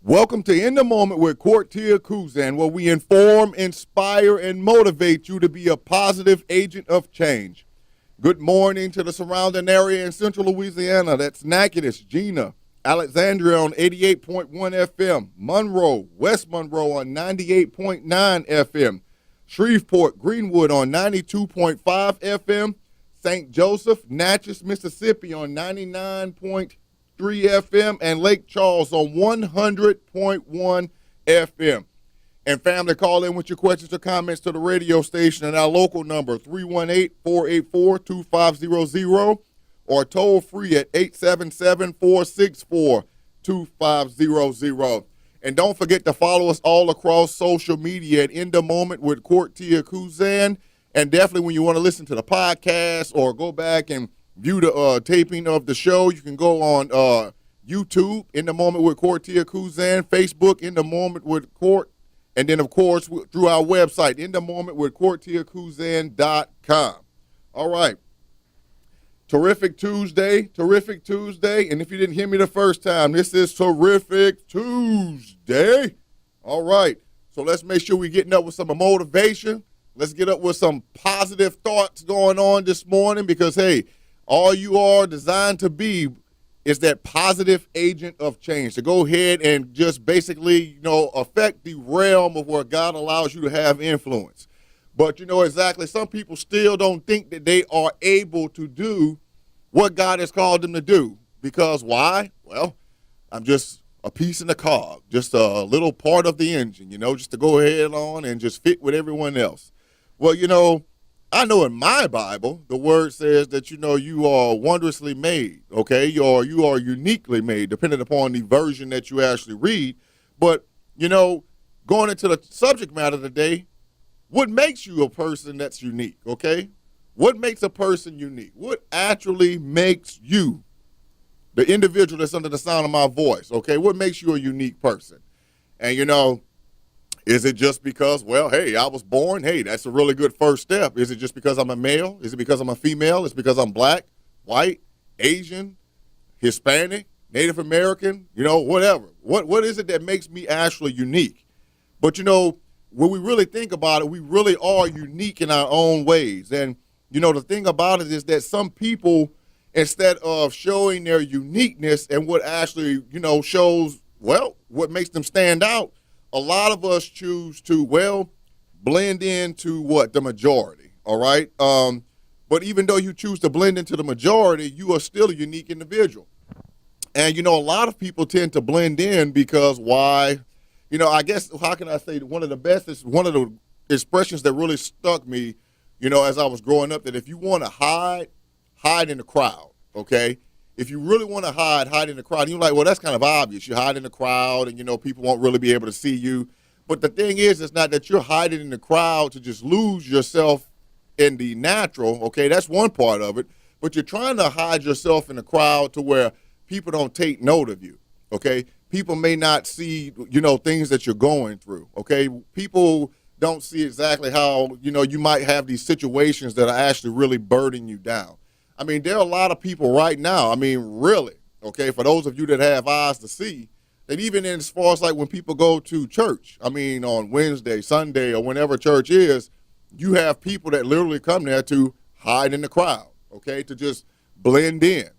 Welcome to In the Moment with Kortia, where we inform, inspire, and motivate you to be a positive agent of change. Good morning to the surrounding area in central Louisiana. That's Natchitoches, Gina, Alexandria on 88.1 FM, Monroe, West Monroe on 98.9 FM, Shreveport, Greenwood on 92.5 FM, St. Joseph, Natchez, Mississippi on 99.3 FM, and Lake Charles on 100.1 FM. And family, call in with your questions or comments to the radio station at our local number, 318-484-2500, or toll free at 877-464-2500. And don't forget to follow us all across social media at In the Moment with Kortia. And definitely when you want to listen to the podcast or go back and view the taping of the show, you can go on YouTube, In the Moment with Kortia, Facebook, In the Moment with Court, and then, of course, through our website, inthemomentwithkortiakuzan.com. All right. Terrific Tuesday. And if you didn't hear me the first time, this is Terrific Tuesday. All right. So let's make sure we're getting up with some motivation. Let's get up with some positive thoughts going on this morning because, hey, all you are designed to be is that positive agent of change, to go ahead and just basically, affect the realm of where God allows you to have influence. But exactly, some people still don't think that they are able to do what God has called them to do. Because why? Well, I'm just a piece in the cog, just a little part of the engine, just to go ahead on and just fit with everyone else. Well, I know in my Bible, the word says that, you are wondrously made, okay? Or you are uniquely made, depending upon the version that you actually read. But, going into the subject matter today, what makes you a person that's unique, okay? What makes a person unique? What actually makes you, the individual that's under the sound of my voice, okay? What makes you a unique person? And, is it just because, well, hey, I was born? Hey, that's a really good first step. Is it just because I'm a male? Is it because I'm a female? Is it because I'm black, white, Asian, Hispanic, Native American, whatever? What is it that makes me actually unique? But, when we really think about it, we really are unique in our own ways. And, the thing about it is that some people, instead of showing their uniqueness and what actually, shows, well, what makes them stand out, a lot of us choose to, blend into the majority, all right? But even though you choose to blend into the majority, you are still a unique individual. And, a lot of people tend to blend in because why? I guess, how can I say, one of the expressions that really stuck me, as I was growing up, that if you want to hide in the crowd, okay? If you really want to hide in the crowd, you're like, well, that's kind of obvious. You hide in the crowd and, people won't really be able to see you. But the thing is, it's not that you're hiding in the crowd to just lose yourself in the natural, okay? That's one part of it. But you're trying to hide yourself in the crowd to where people don't take note of you, okay? People may not see, things that you're going through, okay? People don't see exactly how, you might have these situations that are actually really burdening you down. I mean, there are a lot of people right now, really, okay, for those of you that have eyes to see, that even in as far as like when people go to church, on Wednesday, Sunday, or whenever church is, you have people that literally come there to hide in the crowd, okay, to just blend in,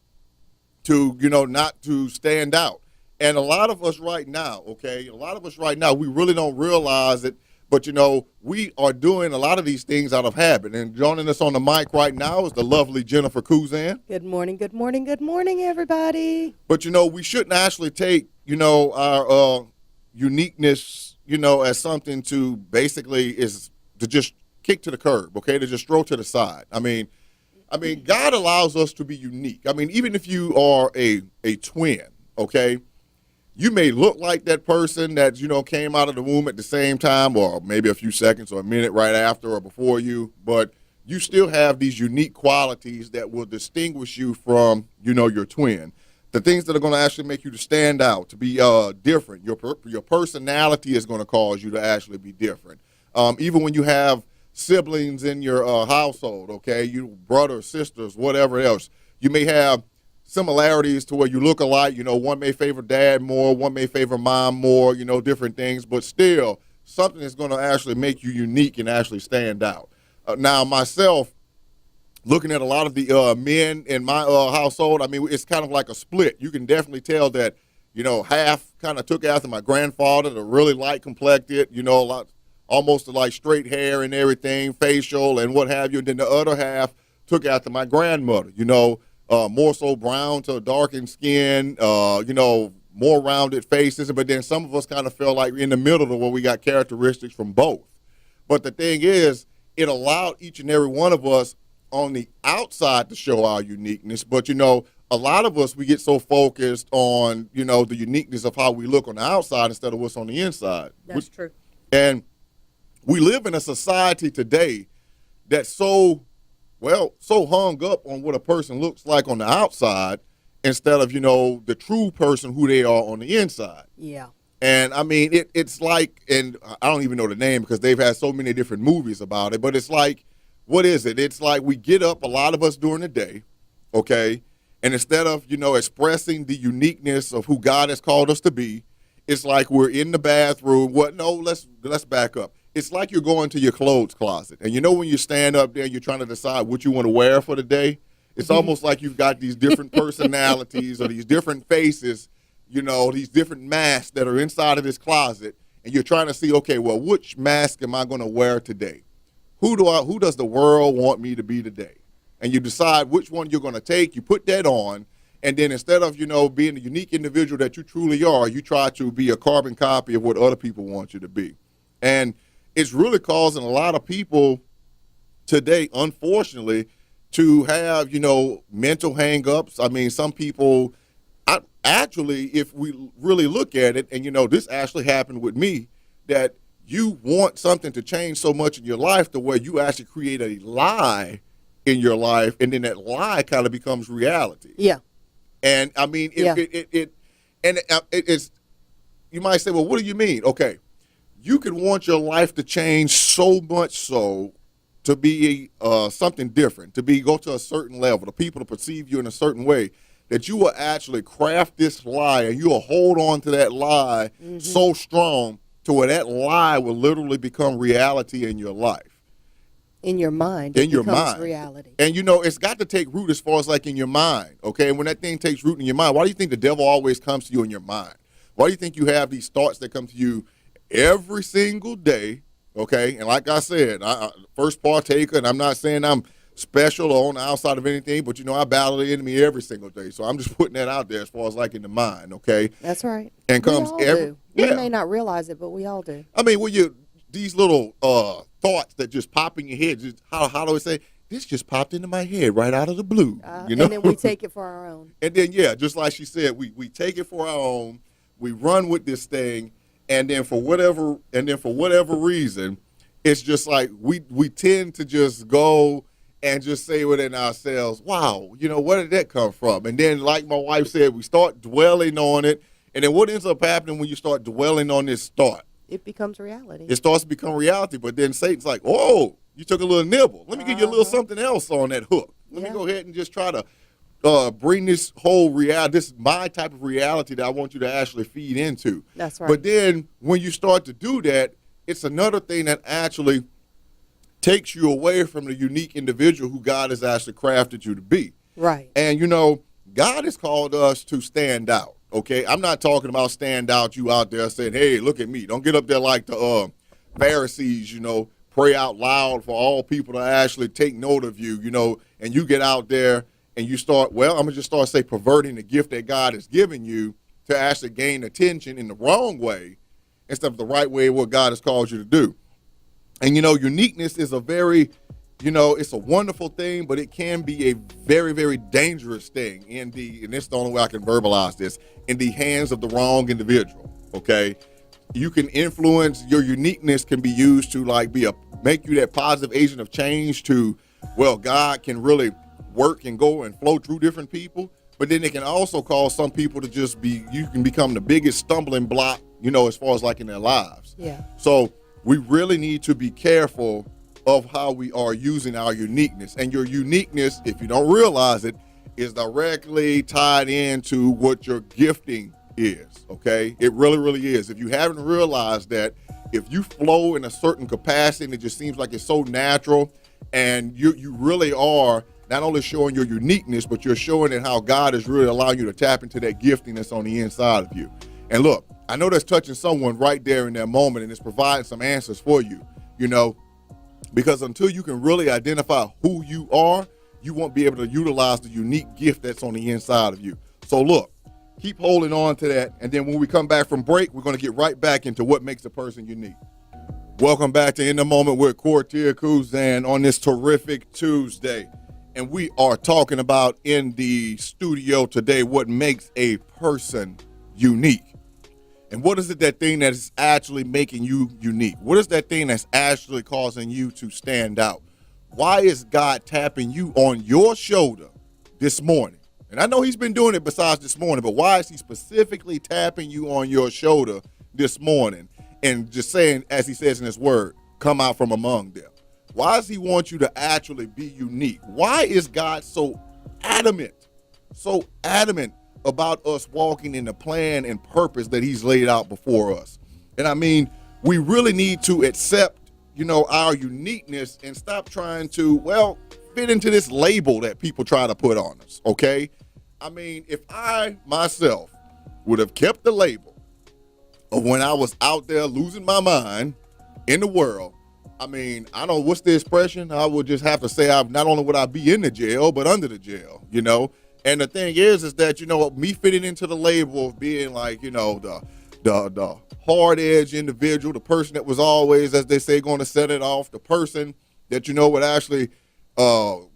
to, not to stand out. And a lot of us right now, we really don't realize it. But, we are doing a lot of these things out of habit. And joining us on the mic right now is the lovely Jennifer Kuzan. Good morning, everybody. But, we shouldn't actually take, our uniqueness, as something to basically is to just kick to the curb, okay, to just throw to the side. God allows us to be unique. Even if you are a twin, okay, you may look like that person that, came out of the womb at the same time or maybe a few seconds or a minute right after or before you, but you still have these unique qualities that will distinguish you from, your twin. The things that are going to actually make you to stand out, to be different. Your personality is going to cause you to actually be different. Even when you have siblings in your household, okay, you brothers, sisters, whatever else, you may have similarities to where you look alike. One may favor dad more, one may favor mom more, different things, but still something that's going to actually make you unique and actually stand out. Now, myself, looking at a lot of the men in my household, I mean, it's kind of like a split. You can definitely tell that, half kind of took after my grandfather, the really light complected, a lot, almost like straight hair and everything, facial and what have you. And then the other half took after my grandmother, more so brown to darkened skin, more rounded faces. But then some of us kind of feel like in the middle of where we got characteristics from both. But the thing is, it allowed each and every one of us on the outside to show our uniqueness. But, a lot of us, we get so focused on, the uniqueness of how we look on the outside instead of what's on the inside. That's true. And we live in a society today that's so hung up on what a person looks like on the outside instead of, the true person who they are on the inside. Yeah. And I mean, it's like, and I don't even know the name because they've had so many different movies about it, but it's like, what is it? It's like we get up, a lot of us during the day, okay? And instead of, expressing the uniqueness of who God has called us to be, it's like we're in the bathroom. Let's back up. It's like you're going to your clothes closet. And when you stand up there, you're trying to decide what you want to wear for the day. It's almost like you've got these different personalities or these different faces, these different masks that are inside of this closet. And you're trying to see, okay, well, which mask am I going to wear today? Who does the world want me to be today? And you decide which one you're going to take. You put that on. And then instead of, being the unique individual that you truly are, you try to be a carbon copy of what other people want you to be. And it's really causing a lot of people today, unfortunately, to have, mental hang-ups. I mean, some people, actually, if we really look at it, and, this actually happened with me, that you want something to change so much in your life to where you actually create a lie in your life, and then that lie kind of becomes reality. Yeah. And I mean, it's, you might say, well, what do you mean? Okay, you could want your life to change so much so to be something different, go to a certain level, the people to perceive you in a certain way, that you will actually craft this lie and you will hold on to that lie so strong to where that lie will literally become reality in your life. In your mind. In your mind. Reality. And, it's got to take root as far as like in your mind, okay? And when that thing takes root in your mind, why do you think the devil always comes to you in your mind? Why do you think you have these thoughts that come to you every single day, okay? And like I said, I first partaker, and I'm not saying I'm special or on the outside of anything, but, I battle the enemy every single day. So I'm just putting that out there as far as like in the mind, okay? That's right. And comes every. We may not realize it, but we all do. I mean, these little thoughts that just pop in your head, just how do I say, this just popped into my head right out of the blue, And then we take it for our own. And then, just like she said, we take it for our own, we run with this thing, and then for whatever reason, it's just like we tend to just go and just say within ourselves, wow, where did that come from? And then, like my wife said, we start dwelling on it, and then what ends up happening when you start dwelling on this thought? It becomes reality. It starts to become reality, but then Satan's like, oh, you took a little nibble. Let me give you a little something else on that hook. Let me go ahead and just try to bring this whole reality, this is my type of reality that I want you to actually feed into. That's right. But then when you start to do that, it's another thing that actually takes you away from the unique individual who God has actually crafted you to be. Right. And, God has called us to stand out. Okay, I'm not talking about stand out, you out there saying, hey, look at me. Don't get up there like the Pharisees, pray out loud for all people to actually take note of you, and you get out there and you start, I'm going to just start perverting the gift that God has given you to actually gain attention in the wrong way instead of the right way, what God has called you to do. And, uniqueness is a very, it's a wonderful thing, but it can be a very, very dangerous thing and this is the only way I can verbalize this, in the hands of the wrong individual, okay? You can influence, your uniqueness can be used to make you that positive agent of change to, God can really work and go and flow through different people, but then it can also cause some people to you can become the biggest stumbling block, as far as in their lives. Yeah. So we really need to be careful of how we are using our uniqueness. And your uniqueness, if you don't realize it, is directly tied into what your gifting is, okay? It really, really is. If you haven't realized that, if you flow in a certain capacity and it just seems like it's so natural, and you really are not only showing your uniqueness, but you're showing it how God is really allowing you to tap into that gifting that's on the inside of you. And look, I know that's touching someone right there in that moment, and it's providing some answers for you, you know, because until you can really identify who you are, you won't be able to utilize the unique gift that's on the inside of you. So look, keep holding on to that. And then when we come back from break, we're going to get right back into what makes a person unique. Welcome back to In the Moment with Kortia Kuzan on this terrific Tuesday. And we are talking about in the studio today what makes a person unique. And what is it, that thing that is actually making you unique? What is that thing that's actually causing you to stand out? Why is God tapping you on your shoulder this morning? And I know he's been doing it besides this morning, but why is he specifically tapping you on your shoulder this morning and just saying, as he says in his word, come out from among them? Why does he want you to actually be unique? Why is God so adamant about us walking in the plan and purpose that he's laid out before us? And I mean, we really need to accept, you know, our uniqueness and stop trying to, well, fit into this label that people try to put on us, okay? I mean, if I myself would have kept the label of when I was out there losing my mind in the world, I mean, I don't know, what's the expression? I would just have to say, not only would I be in the jail, but under the jail, you know? And the thing is that, you know, me fitting into the label of being like, you know, the hard-edged individual, the person that was always, as they say, going to set it off, the person that, you know, would actually throw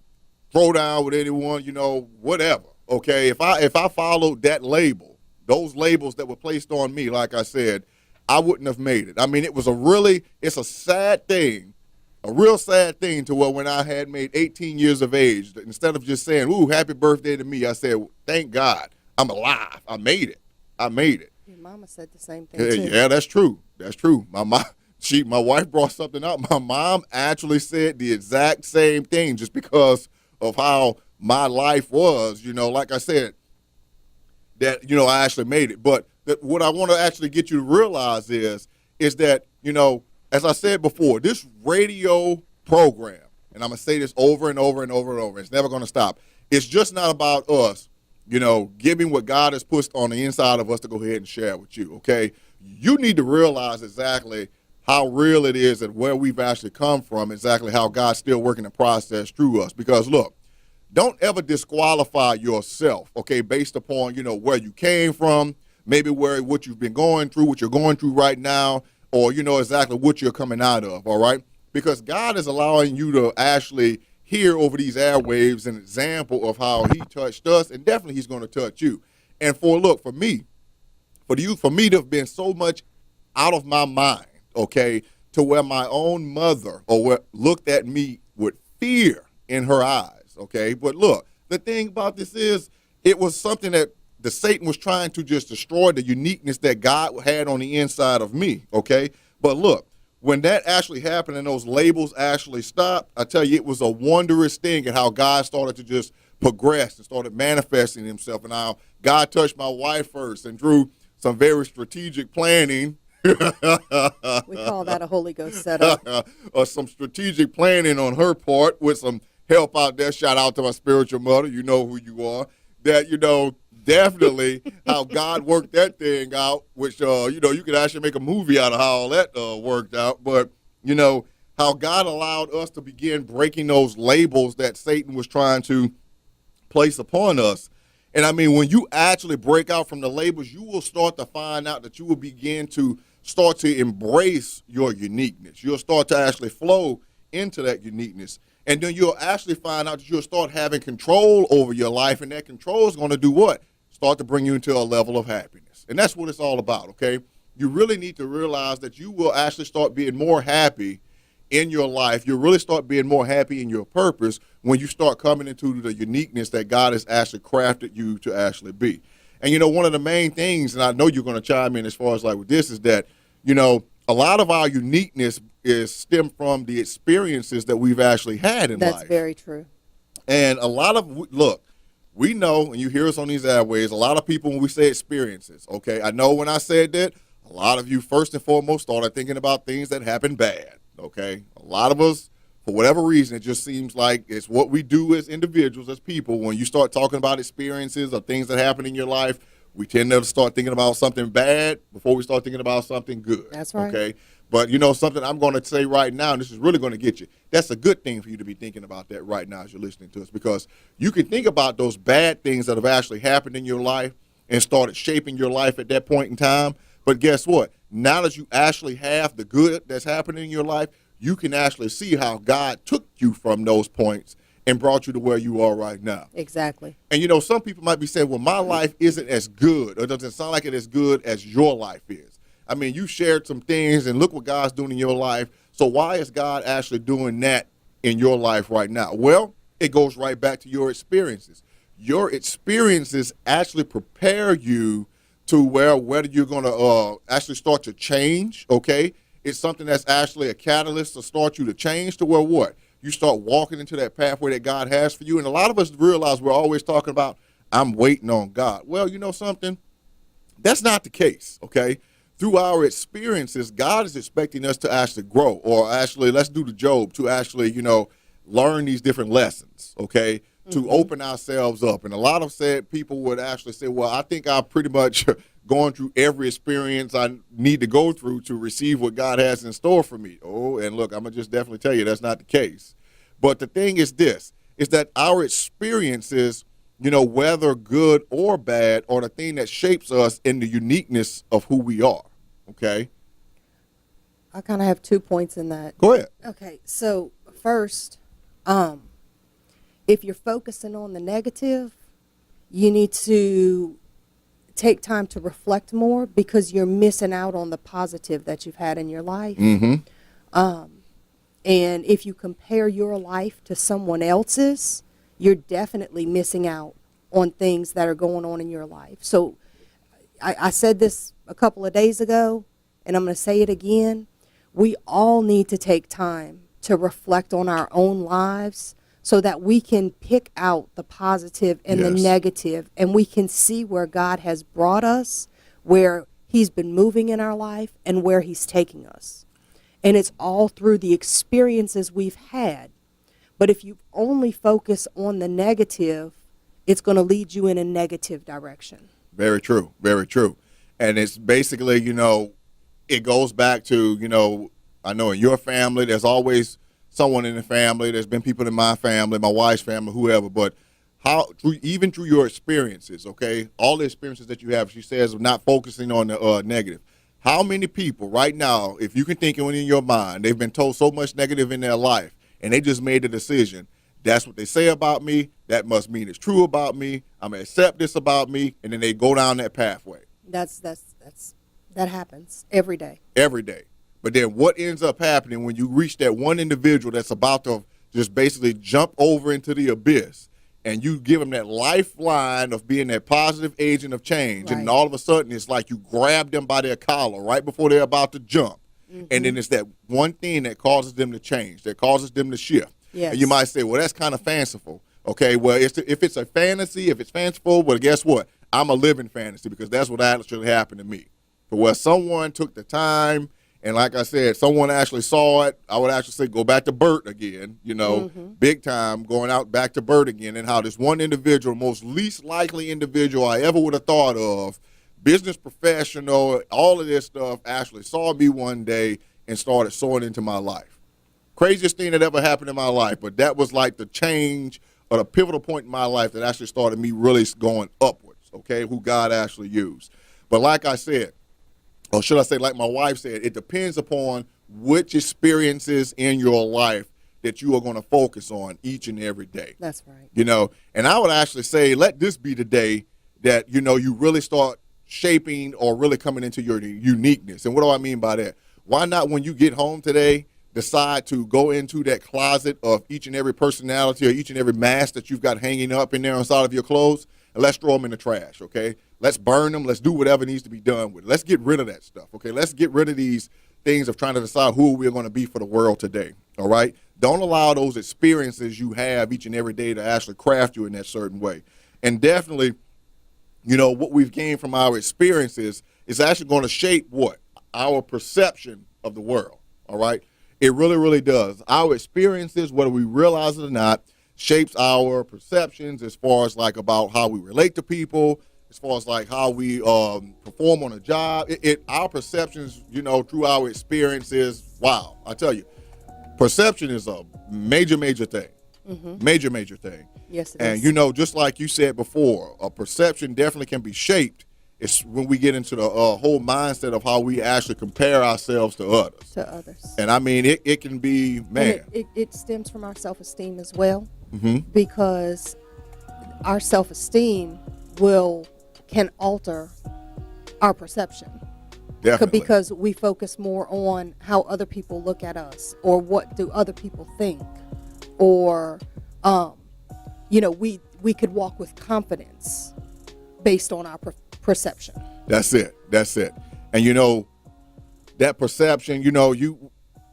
down with anyone, you know, whatever, okay? If I followed that label, those labels that were placed on me, like I said, I wouldn't have made it. I mean, it's a sad thing, a real sad thing to where when I had made 18 years of age, instead of just saying, ooh, happy birthday to me, I said, thank God, I'm alive. I made it. Your mama said the same thing too. Yeah, that's true. That's true. My wife brought something up. My mom actually said the exact same thing just because of how my life was, you know, like I said, that, you know, I actually made it. But what I want to actually get you to realize is that, you know, as I said before, this radio program, and I'm going to say this over and over and over and over, it's never going to stop. It's just not about us, you know, giving what God has put on the inside of us to go ahead and share with you, okay? You need to realize exactly how real it is and where we've actually come from, exactly how God's still working the process through us. Because, look, don't ever disqualify yourself, okay, based upon, you know, where you came from, maybe what you've been going through, what you're going through right now, or, you know, exactly what you're coming out of, all right? Because God is allowing you to actually hear over these airwaves an example of how he touched us, and definitely he's going to touch you. And for me to have been so much out of my mind, okay, to where my own mother looked at me with fear in her eyes, okay? But look, the thing about this is it was something that the Satan was trying to just destroy the uniqueness that God had on the inside of me, okay? But look, when that actually happened and those labels actually stopped, I tell you, it was a wondrous thing and how God started to just progress and started manifesting himself, and how God touched my wife first and through some very strategic planning. We call that a Holy Ghost setup. Some strategic planning on her part with some help out there. Shout out to my spiritual mother. You know who you are. That, you know, definitely how God worked that thing out, which, you know, you could actually make a movie out of how all that worked out. But, you know, how God allowed us to begin breaking those labels that Satan was trying to place upon us. And I mean, when you actually break out from the labels, you will start to find out that you will begin to start to embrace your uniqueness. You'll start to actually flow into that uniqueness. And then you'll actually find out that you'll start having control over your life. And that control is going to do what? Start to bring you into a level of happiness. And that's what it's all about, okay? You really need to realize that you will actually start being more happy in your life. You'll really start being more happy in your purpose when you start coming into the uniqueness that God has actually crafted you to actually be. And, you know, one of the main things, and I know you're going to chime in as far as like with this, is that, you know, a lot of our uniqueness is stemmed from the experiences that we've actually had in life. That's very true. And a lot of, look, we know, and you hear us on these airways, a lot of people, when we say experiences, okay, I know when I said that, a lot of you first and foremost started thinking about things that happened bad, okay? A lot of us, for whatever reason, it just seems like it's what we do as individuals, as people. When you start talking about experiences or things that happen in your life, we tend to start thinking about something bad before we start thinking about something good. That's right. Okay? But you know something I'm going to say right now, and this is really going to get you. That's a good thing for you to be thinking about that right now as you're listening to us, because you can think about those bad things that have actually happened in your life and started shaping your life at that point in time. But guess what? Now that you actually have the good that's happening in your life, you can actually see how God took you from those points and brought you to where you are right now. Exactly. And, you know, some people might be saying, well, my life isn't as good, or doesn't sound like it as good as your life is. I mean, you shared some things, and look what God's doing in your life. So why is God actually doing that in your life right now? Well, it goes right back to your experiences. Your experiences actually prepare you to whether you're going to actually start to change, okay? It's something that's actually a catalyst to start you to change to where what? You start walking into that pathway that God has for you. And a lot of us realize we're always talking about, I'm waiting on God. Well, you know something? That's not the case, okay? Through our experiences, God is expecting us to actually grow, or actually, let's do the Job, to actually, you know, learn these different lessons, okay? To open ourselves up. And a lot of people would actually say, well, I think I've pretty much gone through every experience I need to go through to receive what God has in store for me. Oh, and look, I'm going to just definitely tell you that's not the case. But the thing is this, is that our experiences, you know, whether good or bad, are the thing that shapes us in the uniqueness of who we are, okay? I kind of have 2 points in that. Go ahead. Okay, so first, if you're focusing on the negative, you need to take time to reflect more, because you're missing out on the positive that you've had in your life. Mm-hmm. And if you compare your life to someone else's, you're definitely missing out on things that are going on in your life. So I said this a couple of days ago, and I'm going to say it again. We all need to take time to reflect on our own lives, so that we can pick out the positive and the negative, and we can see where God has brought us, where he's been moving in our life, and where he's taking us. And it's all through the experiences we've had. But if you only focus on the negative, it's going to lead you in a negative direction. Very true. Very true. And it's basically, you know, it goes back to, you know, I know in your family, there's always someone in the family. There's been people in my family, my wife's family, whoever. But even through your experiences, okay, all the experiences that you have, she says, of not focusing on the negative. How many people right now, if you can think of it in your mind, they've been told so much negative in their life, and they just made a decision. That's what they say about me. That must mean it's true about me. I'm going to accept this about me. And then they go down that pathway. That happens every day. Every day. But then what ends up happening when you reach that one individual that's about to just basically jump over into the abyss, and you give them that lifeline of being that positive agent of change, Right. and all of a sudden it's like you grab them by their collar right before they're about to jump. And then it's that one thing that causes them to change, that causes them to shift. Yes. And you might say, well, that's kind of fanciful. Okay, well, if it's a fantasy, if it's fanciful, well, guess what? I'm a living fantasy, because that's what actually happened to me. But where someone took the time, and like I said, someone actually saw it, I would actually say go back to Bert again, you know, big time, going out back to Bert again, and how this one individual, most least likely individual I ever would have thought of, business professional, all of this stuff, actually saw me one day and started sowing into my life. Craziest thing that ever happened in my life, but that was like the change or the pivotal point in my life that actually started me really going upwards, okay, who God actually used. But like I said, or should I say, like my wife said, it depends upon which experiences in your life that you are going to focus on each and every day. That's right. You know, and I would actually say, let this be the day that, you know, you really start shaping or really coming into your uniqueness. And what do I mean by that? Why not, when you get home today, decide to go into that closet of each and every personality or each and every mask that you've got hanging up in there inside of your clothes, and let's throw them in the trash, okay? Let's burn them. Let's do whatever needs to be done with it. Let's get rid of that stuff, okay? Let's get rid of these things of trying to decide who we're going to be for the world today, all right? Don't allow those experiences you have each and every day to actually craft you in that certain way. And definitely, what we've gained from our experiences is actually going to shape what? Our perception of the world, all right? It really, really does. Our experiences, whether we realize it or not, shapes our perceptions as far as like about how we relate to people, as far as like how we perform on a job. Our perceptions, through our experiences, wow, I tell you, perception is a major, major thing. Major, major thing. Yes, it is. And, just like you said before, a perception definitely can be shaped. It's when we get into the whole mindset of how we actually compare ourselves to others. And I mean, it can be, man. It stems from our self-esteem as well, because our self-esteem can alter our perception. Definitely. Because we focus more on how other people look at us, or what do other people think, or we could walk with confidence based on our perception. That's it. And that perception, you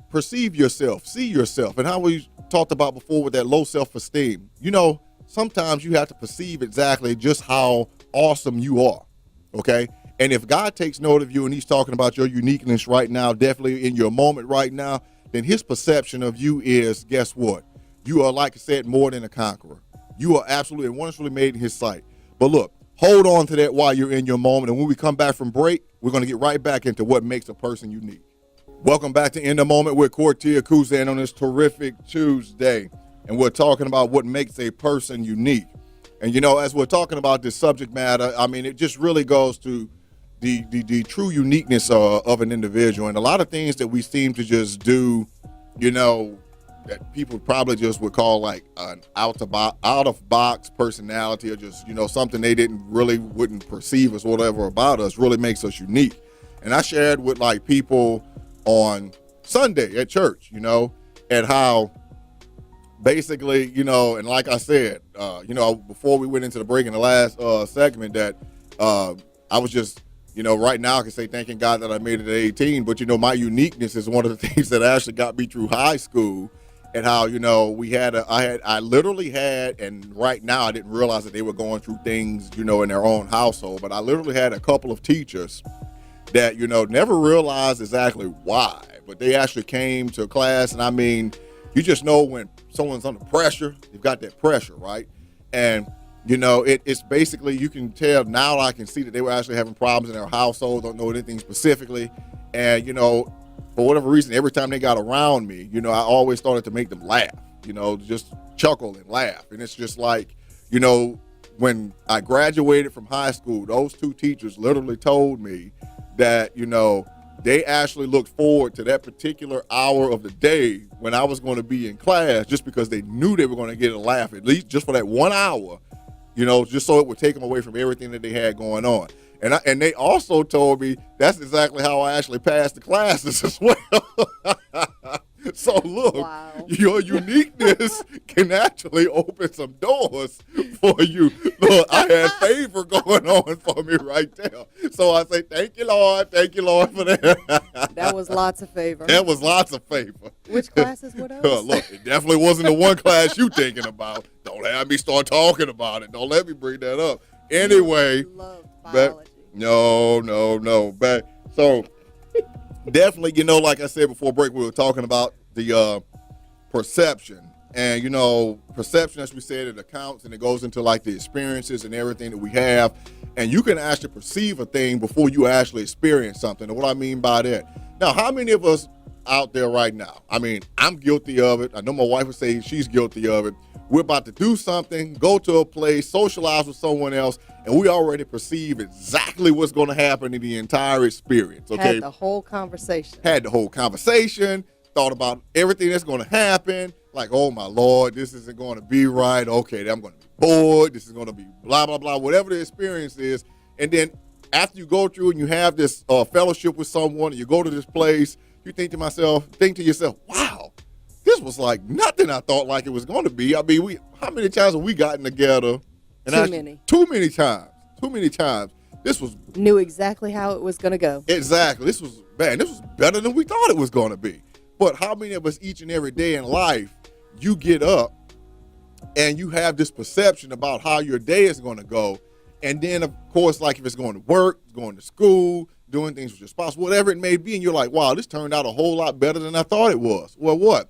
perceive yourself, see yourself, and how we talked about before with that low self-esteem. Sometimes you have to perceive exactly just how awesome you are. Okay. And if God takes note of you and he's talking about your uniqueness right now, definitely in your moment right now, then his perception of you is, guess what? You are, like I said, more than a conqueror. You are absolutely and wonderfully made in his sight. But look, hold on to that while you're in your moment. And when we come back from break, we're going to get right back into what makes a person unique. Welcome back to In the Moment with Kortia Kuzan on this terrific Tuesday. And we're talking about what makes a person unique. And, as we're talking about this subject matter, I mean, it just really goes to the true uniqueness of an individual. And a lot of things that we seem to just do, that people probably just would call like an out of box personality, or just, something they wouldn't perceive as whatever about us, really makes us unique. And I shared with like people on Sunday at church, and how basically, and like I said, before we went into the break in the last segment, that I was just, right now I can say thanking God that I made it at 18, but my uniqueness is one of the things that actually got me through high school. And how, I literally had, and right now I didn't realize that they were going through things, in their own household, but I literally had a couple of teachers that, never realized exactly why, but they actually came to class. And I mean, you just know when someone's under pressure, you've got that pressure, right? And, it's basically, you can tell now, I can see that they were actually having problems in their household, don't know anything specifically. And, for whatever reason, every time they got around me, I always started to make them laugh, just chuckle and laugh. And it's just like, when I graduated from high school, those two teachers literally told me that, they actually looked forward to that particular hour of the day when I was going to be in class, just because they knew they were going to get a laugh, at least just for that 1 hour, just so it would take them away from everything that they had going on. And they also told me that's exactly how I actually passed the classes as well. So look, wow. Your uniqueness can actually open some doors for you. Look, I had favor going on for me right there. So I say, thank you, Lord for that. That was lots of favor. That was lots of favor. Which classes were those? Look, it definitely wasn't the one class you thinking about. Don't have me start talking about it. Don't let me bring that up. Anyway, loved biology. No. But so definitely, like I said before break, we were talking about the perception. And, perception, as we said, it accounts and it goes into like the experiences and everything that we have. And you can actually perceive a thing before you actually experience something. And what I mean by that. Now, how many of us out there right now? I mean, I'm guilty of it. I know my wife would say she's guilty of it. We're about to do something, go to a place, socialize with someone else, and we already perceive exactly what's going to happen in the entire experience. Okay. Had the whole conversation, thought about everything that's going to happen. Like, oh my Lord, this isn't going to be right. Okay, I'm going to be bored. This is going to be blah, blah, blah, whatever the experience is. And then after you go through and you have this fellowship with someone and you go to this place, you think to yourself, wow, this was like nothing I thought like it was going to be. I mean, how many times have we gotten together? And Too many times. This was knew exactly how it was going to go. Exactly. This was better than we thought it was going to be. But how many of us each and every day in life, you get up and you have this perception about how your day is going to go. And then, of course, like if it's going to work, going to school, doing things with your spouse, whatever it may be, and you're like, wow, this turned out a whole lot better than I thought it was. Well, what?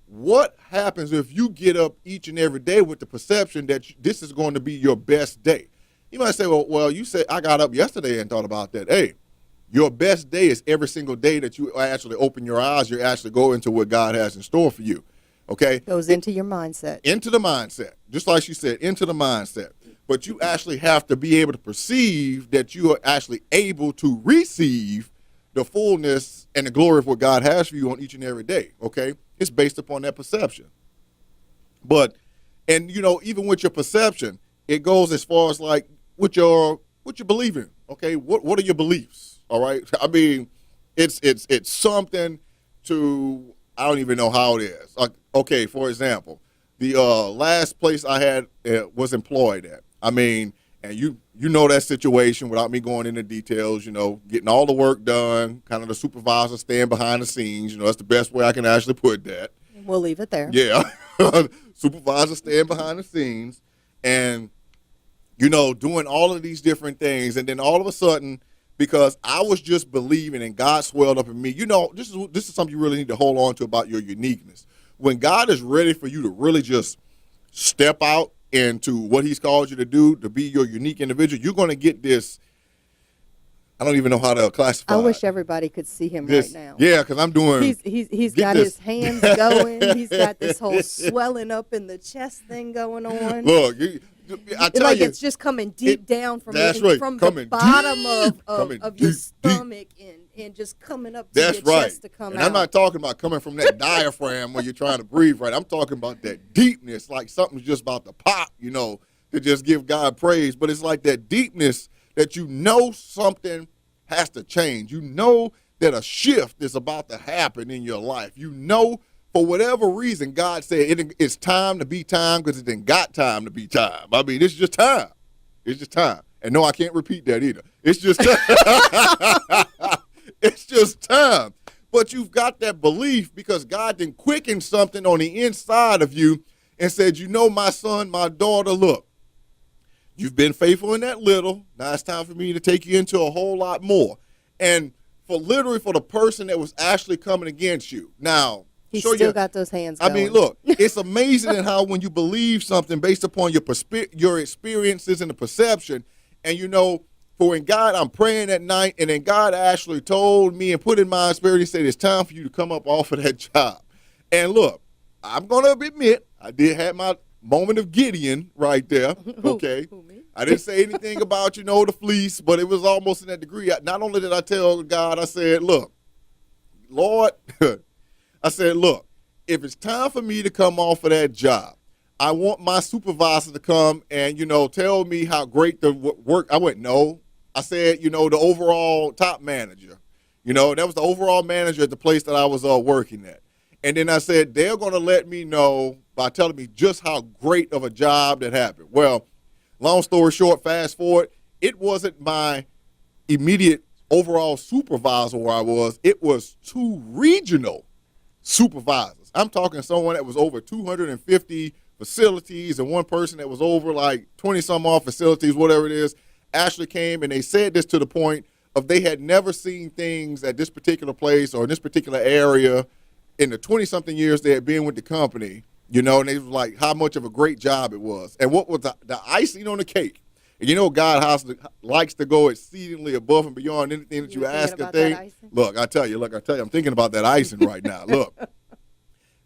What happens if you get up each and every day with the perception that this is going to be your best day? You might say, well, you said I got up yesterday and thought about that. Hey, your best day is every single day that you actually open your eyes, you actually go into what God has in store for you. Okay? Goes into your mindset. Into the mindset. Just like she said, into the mindset. But you actually have to be able to perceive that you are actually able to receive the fullness and the glory of what God has for you on each and every day. Okay? It's based upon that perception. But, and you know, even with your perception, it goes as far as like what you believe in. Okay? What are your beliefs? All right? I mean, it's something to, I don't even know how it is. Okay, for example, the last place I had was employed at. I mean, and you know that situation without me going into details, you know, getting all the work done, kind of the supervisor staying behind the scenes, you know, that's the best way I can actually put that. We'll leave it there. Yeah. Supervisor staying behind the scenes and, you know, doing all of these different things. And then all of a sudden, because I was just believing and God swelled up in me, you know, this is something you really need to hold on to about your uniqueness. When God is ready for you to really just step out into what he's called you to do, to be your unique individual, you're going to get this, I don't even know how to classify I wish everybody could see him right now. Yeah, because I'm doing. He's got his hands going. He's got this whole swelling up in the chest thing going on. Look, I tell like you, it's just coming deep down from that's right, from coming the bottom coming of your deep, stomach and just coming up to that's your right. chest to come and out. I'm not talking about coming from that diaphragm when you're trying to breathe right. I'm talking about that deepness, like something's just about to pop, you know, to just give God praise. But it's like that deepness that you know something has to change. You know that a shift is about to happen in your life. You know, for whatever reason, God said it's time to be time because it ain't got time to be time. I mean, it's just time. It's just time. And no, I can't repeat that either. It's just time. It's just time. But you've got that belief because God then quickened something on the inside of you and said, you know, my son, my daughter, look, you've been faithful in that little. Now it's time for me to take you into a whole lot more. And for the person that was actually coming against you. Now, He's still got those hands going. I mean, look, it's amazing how when you believe something based upon your experiences and the perception, and you know, for when God, I'm praying at night, and then God actually told me and put in my spirit, he said, it's time for you to come up off of that job. And look, I'm going to admit, I did have my moment of Gideon right there, okay? Who, me? I didn't say anything about, you know, the fleece, but it was almost in that degree. Not only did I tell God, I said, look, Lord, I said, look, if it's time for me to come off of that job, I want my supervisor to come and, you know, tell me how great the work. I went, no. I said, you know, the overall top manager. You know, that was the overall manager at the place that I was working at. And then I said, they're going to let me know by telling me just how great of a job that happened. Well, long story short, fast forward, it wasn't my immediate overall supervisor where I was. It was 2 regional supervisors. I'm talking someone that was over 250 facilities and one person that was over like 20 some odd facilities, whatever it is, actually came and they said this to the point of they had never seen things at this particular place or in this particular area in the 20 something years they had been with the company, you know, and they was like how much of a great job it was. And what was the icing on the cake? And you know, God likes to go exceedingly above and beyond anything that you ask or think. Look, I tell you, I'm thinking about that icing right now. Look,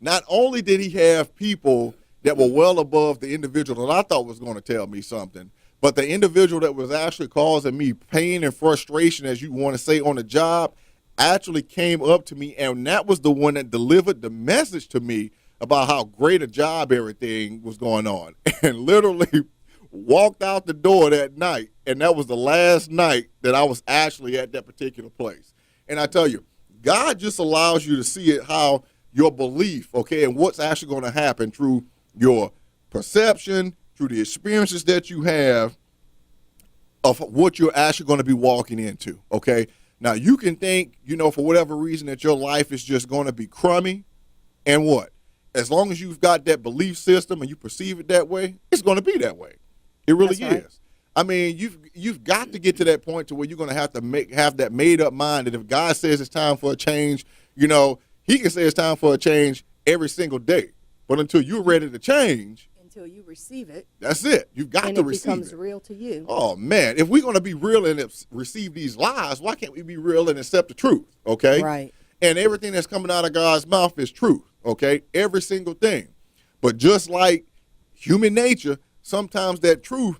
not only did he have people that were well above the individual that I thought was going to tell me something, but the individual that was actually causing me pain and frustration, as you want to say, on the job, actually came up to me, and that was the one that delivered the message to me about how great a job everything was going on. And literally walked out the door that night, and that was the last night that I was actually at that particular place. And I tell you, God just allows you to see it how your belief, okay, and what's actually going to happen through your perception, through the experiences that you have of what you're actually going to be walking into, okay? Now, you can think, you know, for whatever reason that your life is just going to be crummy, and what? as long as you've got that belief system and you perceive it that way, it's going to be that way. It really That's right. is. I mean, you've got to get to that point to where you're going to have that made up mind that if God says it's time for a change, He can say it's time for a change every single day. But until you're ready to change, Until you receive it, that's it. You've got and to it receive becomes it. real to you. Oh man, if we're going to be real and receive these lies, why can't we be real and accept the truth? Okay, Right. And everything that's coming out of God's mouth is truth. Okay, every single thing. But just like human nature, sometimes that truth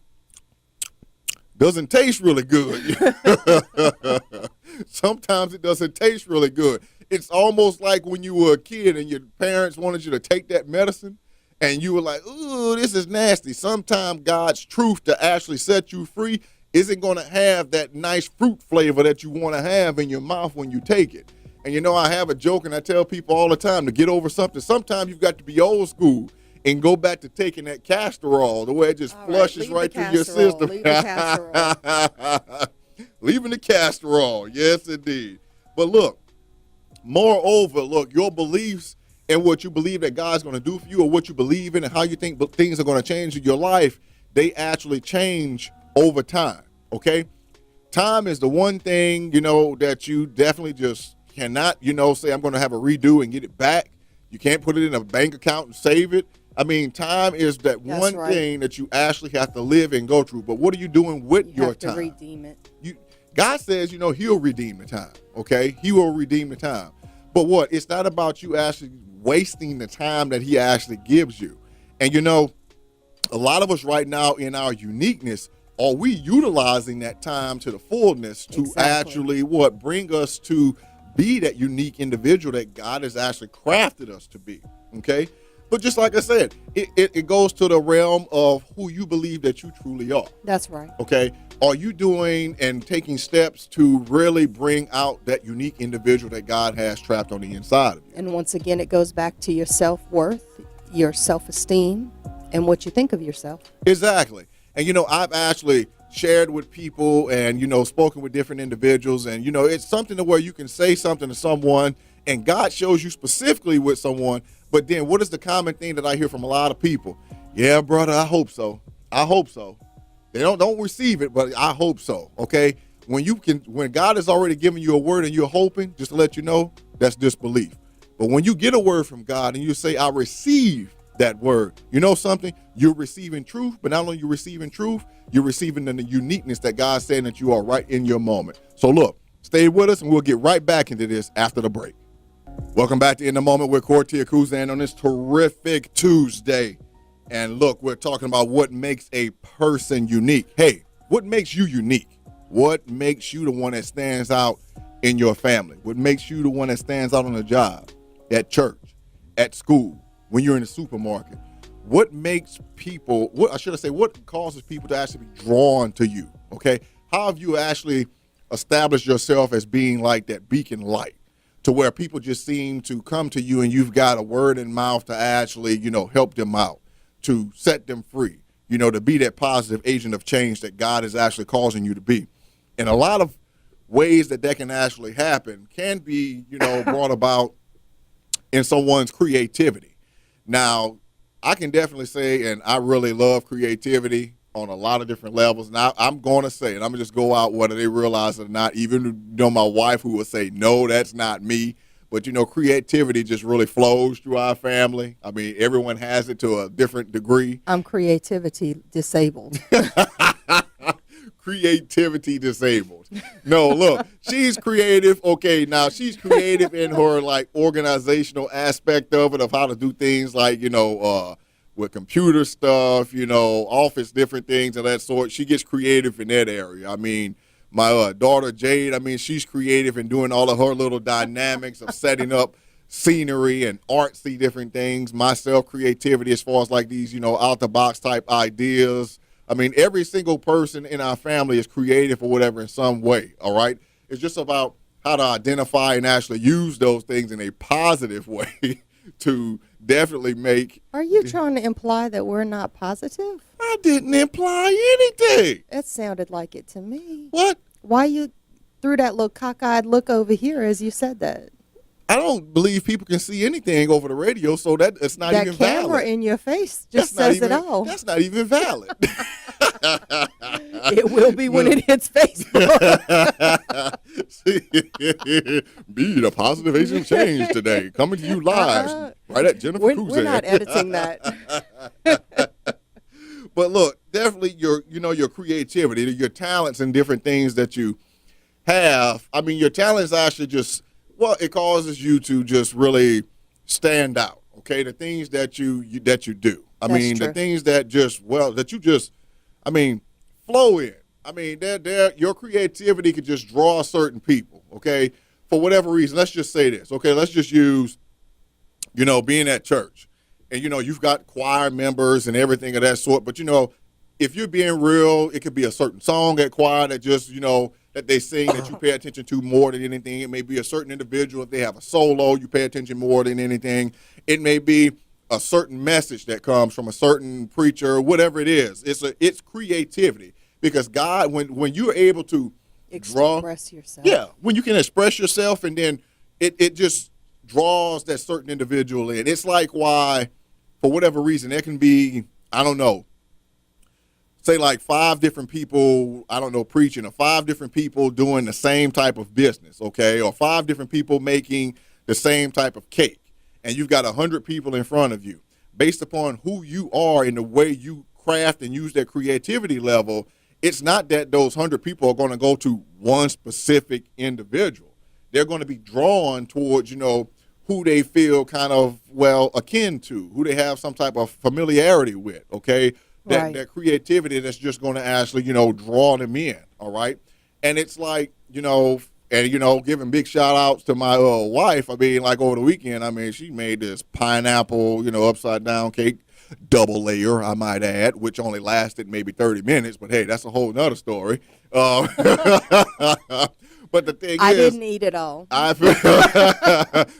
doesn't taste really good. Sometimes it doesn't taste really good. It's almost like when you were a kid and your parents wanted you to take that medicine and you were like, ooh, this is nasty. Sometimes God's truth to actually set you free isn't going to have that nice fruit flavor that you want to have in your mouth when you take it. And I have a joke and I tell people all the time to get over something. Sometimes you've got to be old school and go back to taking that castor oil, the way it just flushes right through your system. Leave the castor oil. Leaving the castor oil, yes indeed. But look, moreover, your beliefs and what you believe that God's going to do for you, or what you believe in and how you think things are going to change in your life, they actually change over time, okay? Time is the one thing, that you definitely just cannot, say I'm going to have a redo and get it back. You can't put it in a bank account and save it. I mean, time is that That's one right. thing that you actually have to live and go through. But what are you doing with You your have to time? redeem it. God says, He'll redeem the time, okay? He will redeem the time. But what? It's not about you actually wasting the time that He actually gives you. And, a lot of us right now in our uniqueness, are we utilizing that time to the fullness to Exactly. actually bring us to be that unique individual that God has actually crafted us to be, okay? But just like I said, it goes to the realm of who you believe that you truly are. That's right. Okay. Are you doing and taking steps to really bring out that unique individual that God has trapped on the inside of you? And once again, it goes back to your self-worth, your self-esteem, and what you think of yourself. Exactly. And, I've actually shared with people and, spoken with different individuals. And, it's something to where you can say something to someone and God shows you specifically with someone. But then what is the common thing that I hear from a lot of people? Yeah, brother, I hope so. I hope so. They don't receive it, but I hope so. Okay. When God has already given you a word and you're hoping, just to let you know, that's disbelief. But when you get a word from God and you say, I receive that word, you know something? You're receiving truth, but not only are you receiving truth, you're receiving the uniqueness that God's saying that you are right in your moment. So look, stay with us and we'll get right back into this after the break. Welcome back to In the Moment with Kortia Kuzan on this terrific Tuesday. And look, we're talking about what makes a person unique. Hey, what makes you unique? What makes you the one that stands out in your family? What makes you the one that stands out on the job, at church, at school, when you're in the supermarket? What makes people, what causes people to actually be drawn to you? Okay. How have you actually established yourself as being like that beacon light to where people just seem to come to you and you've got a word in mouth to actually, help them out, to set them free, to be that positive agent of change that God is actually causing you to be. And a lot of ways that can actually happen can be, brought about in someone's creativity. Now, I can definitely say, and I really love creativity on a lot of different levels. Now, I'm going to say, and I'm going to just go out whether they realize it or not, even my wife who will say, no, that's not me. But, creativity just really flows through our family. I mean, everyone has it to a different degree. I'm creativity disabled. Creativity disabled. No, look, she's creative. Okay, now she's creative in her organizational aspect of it, of how to do things like, with computer stuff, office, different things of that sort. She gets creative in that area. I mean, my daughter Jade, she's creative in doing all of her little dynamics of setting up scenery and artsy different things. Myself, creativity as far as these, out the box type ideas. Every single person in our family is creative or whatever in some way, all right? It's just about how to identify and actually use those things in a positive way to definitely make... Are you trying to imply that we're not positive? I didn't imply anything. It sounded like it to me. What? Why you threw that little cockeyed look over here as you said that? I don't believe people can see anything over the radio, so that it's not That even camera valid. in your face That's just not says even, it all. That's not even valid. It will be when it hits Facebook. Be the positive agent of change today. Coming to you live, right at Jennifer Cruz. We're not editing that. But look, definitely your creativity, your talents and different things that you have. I mean, your talents actually it causes you to just really stand out. Okay, the things that you do. That's The true. things that flow in. I mean, your creativity could just draw certain people. Okay, for whatever reason. Let's just say this. Okay, let's just use, being at church, and you've got choir members and everything of that sort. But if you're being real, it could be a certain song at choir that just that they sing that you pay attention to more than anything. It may be a certain individual. If they have a solo, you pay attention more than anything. It may be a certain message that comes from a certain preacher, whatever it is. It's creativity, because God, when you're able to Express yourself. yeah, when you can express yourself, and then it just draws that certain individual in. It's like why, for whatever reason, there can be, I don't know, say like 5 different people, I don't know, preaching, or 5 different people doing the same type of business, okay, or 5 different people making the same type of cake, and you've got 100 people in front of you. Based upon who you are and the way you craft and use that creativity level, it's not that those 100 people are going to go to one specific individual. They're going to be drawn towards, who they feel kind of, akin to, who they have some type of familiarity with, okay? That creativity that's just going to actually, draw them in, all right? And it's like, giving big shout outs to my wife. I mean, like over the weekend, she made this pineapple, upside down cake, double layer, I might add, which only lasted maybe 30 minutes. But hey, that's a whole nother story. But the thing I is, didn't eat it all.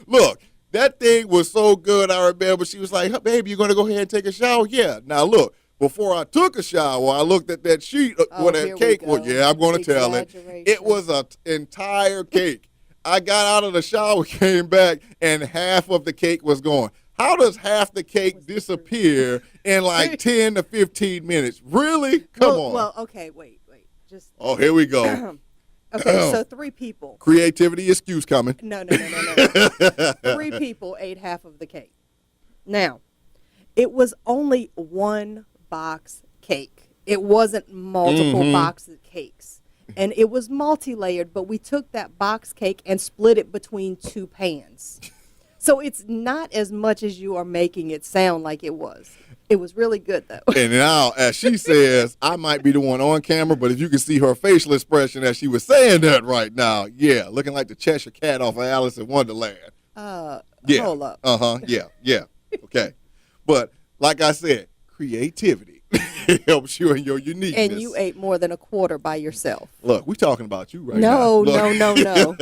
Look, that thing was so good. I remember she was like, "Baby, you going to go ahead and take a shower?" Yeah. Now look, before I took a shower, I looked at that sheet where that cake was. Yeah, I'm going to tell it. It was an entire cake. I got out of the shower, came back, and half of the cake was gone. How does half the cake disappear in like 10 to 15 minutes? Really? Come on. Well, okay, wait. Just. Oh, here we go. Okay, so 3 people. Creativity excuse coming. No. 3 people ate half of the cake. Now, it was only 1 box cake. It wasn't multiple boxes of cakes. And it was multi-layered, but we took that box cake and split it between 2 pans. So it's not as much as you are making it sound like it was. It was really good, though. And now, as she says, I might be the one on camera, but if you can see her facial expression as she was saying that right now, yeah, looking like the Cheshire Cat off of Alice in Wonderland. Yeah. Hold up. Yeah. Okay. But like I said, creativity helps you in your uniqueness. And you ate more than a quarter by yourself. Look, we're talking about you right now. No.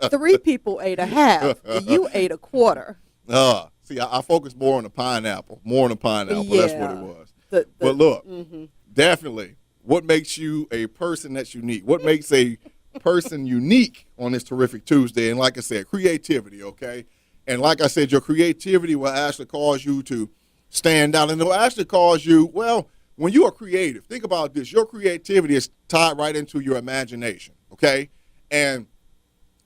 3 people ate a half. You ate a quarter. See, I focus more on the pineapple. That's what it was. But look, definitely, what makes you a person that's unique? What makes a person unique on this terrific Tuesday? And like I said, creativity, okay? And like I said, your creativity will actually cause you to stand out. And it will actually cause you, when you are creative, think about this. Your creativity is tied right into your imagination, okay? And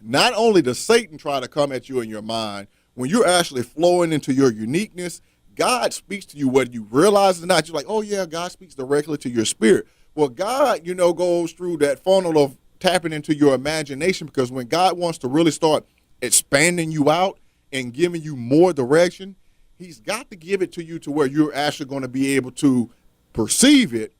not only does Satan try to come at you in your mind, when you're actually flowing into your uniqueness, God speaks to you whether you realize it or not. You're like, oh, yeah, God speaks directly to your spirit. Well, God, goes through that funnel of tapping into your imagination, because when God wants to really start expanding you out and giving you more direction, he's got to give it to you to where you're actually going to be able to perceive it,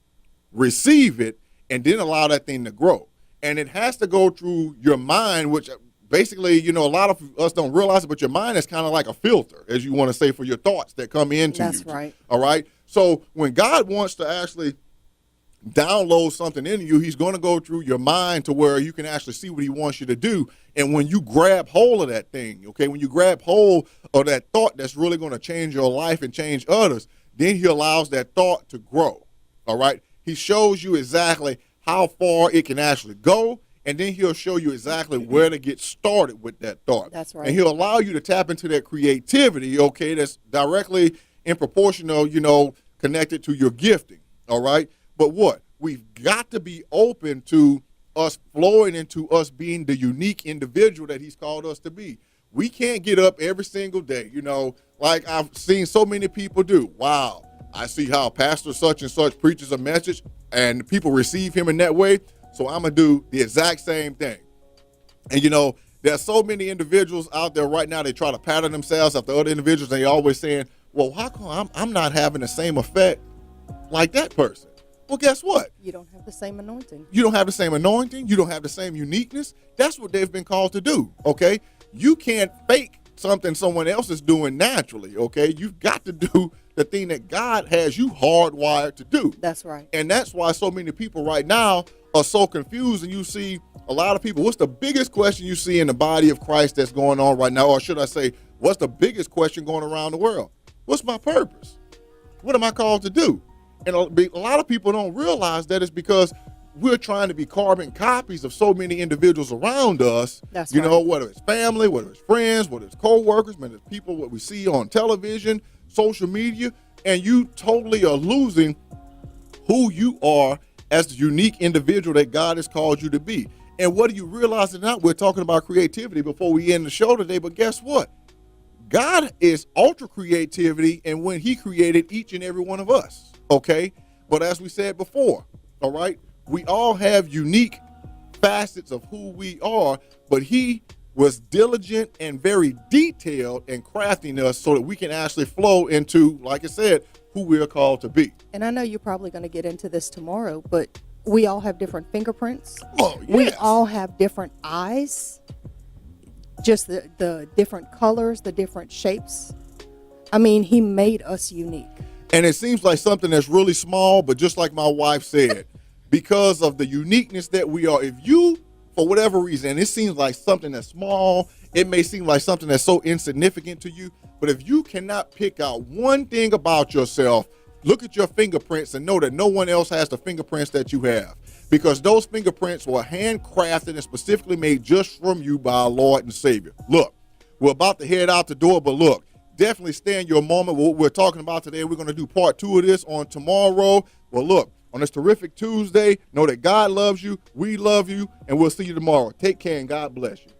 receive it, and then allow that thing to grow. And it has to go through your mind, which basically, a lot of us don't realize it, but your mind is kind of like a filter, as you want to say, for your thoughts that come into you. That's right. All right? So when God wants to actually download something into you, he's going to go through your mind to where you can actually see what he wants you to do. And when you grab hold of that thing, okay, when you grab hold of that thought that's really going to change your life and change others, then he allows that thought to grow. All right? He shows you exactly how far it can actually go, and then he'll show you exactly where to get started with that thought. That's right. And he'll allow you to tap into that creativity, okay, that's directly in proportional, connected to your gifting, all right? But what? We've got to be open to us flowing into us being the unique individual that he's called us to be. We can't get up every single day, like I've seen so many people do. Wow, I see how Pastor such and such preaches a message and people receive him in that way, so I'm going to do the exact same thing. And, there's so many individuals out there right now, they try to pattern themselves after other individuals, and they're always saying, well, how come I'm not having the same effect like that person? Well, guess what? You don't have the same anointing. You don't have the same anointing. You don't have the same uniqueness. That's what they've been called to do, okay? You can't fake something someone else is doing naturally, okay? You've got to do the thing that God has you hardwired to do. That's right. And that's why so many people right now are so confused, and you see a lot of people. What's the biggest question you see in the body of Christ that's going on right now? Or should I say, what's the biggest question going around the world? What's my purpose? What am I called to do? And a lot of people don't realize that it's because we're trying to be carbon copies of so many individuals around us. That's right. Whether it's family, whether it's friends, whether it's co-workers, whether it's people what we see on television, social media, and you totally are losing who you are as the unique individual that God has called you to be. And whether you realize it or not, we're talking about creativity before we end the show today, but guess what? God is ultra creativity, and when he created each and every one of us, okay? But as we said before, all right, we all have unique facets of who we are, but he was diligent and very detailed in crafting us so that we can actually flow into, like I said, who we are called to be. And I know you're probably going to get into this tomorrow, but we all have different fingerprints. Oh, yes. We all have different eyes, just the different colors, the different shapes. I mean, he made us unique. And it seems like something that's really small, but just like my wife said, because of the uniqueness that we are, if you, for whatever reason, and it seems like something that's small, it may seem like something that's so insignificant to you, but if you cannot pick out one thing about yourself, look at your fingerprints and know that no one else has the fingerprints that you have, because those fingerprints were handcrafted and specifically made just from you by our Lord and Savior. Look, we're about to head out the door, but look, definitely stay in your moment. What we're talking about today, we're going to do part 2 of this on tomorrow. Well, look, on this terrific Tuesday, know that God loves you, we love you, and we'll see you tomorrow. Take care and God bless you.